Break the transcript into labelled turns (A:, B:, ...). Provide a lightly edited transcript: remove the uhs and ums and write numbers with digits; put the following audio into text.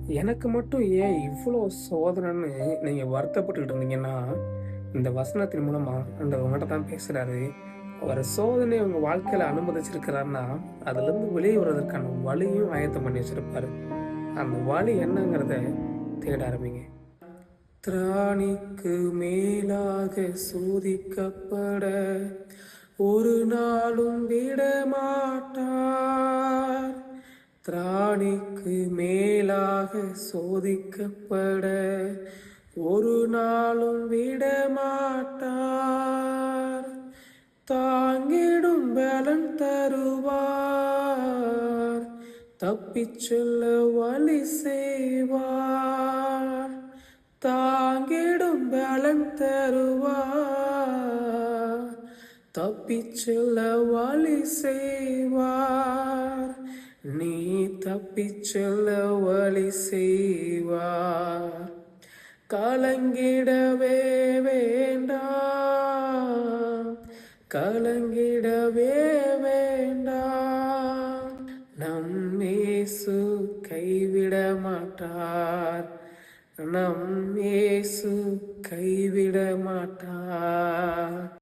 A: எனக்கு மட்டும் ஏன் இவ்வளோ சோதனைன்னு நீங்க வருத்தப்பட்டுக்கிட்டு இருந்தீங்கன்னா, இந்த வசனத்தின் மூலமா ஆண்டவர் உங்கட்ட தான் பேசுறாரு. அவர் சோதனைய உங்க வாழ்க்கையில அனுமதிச்சிருக்கிறார்ன்னா, அதுலருந்து வெளிய வருவதற்கான வழியும் ஆயத்தம் பண்ணி வச்சிருப்பாரு. அந்த வழி என்னங்கிறத தேட ஆரம்பிங்க. திராணிக்கு மேலாக சோதிக்கப்பட ஒரு நாளும் விடமாட்டார். திராணிக்கு மேலாக சோதிக்கப்பட ஒரு நாளும் விடமாட்டார். தாங்கிடும் பலன் தருவார். தப்பிச் செல்ல வழி செய்வார். தாங்கிடும் பலன் தருவார். தப்பிச் செல்ல வழி செய்வார். நீ தப்பிச் செல்ல வழி செய்வார். கலங்கிடவே வேண்டாம். கலங்கிடவே வேண்டாம். நம் இயேசு கைவிட மாட்டார். நம் இயேசு கைவிட மாட்டார்.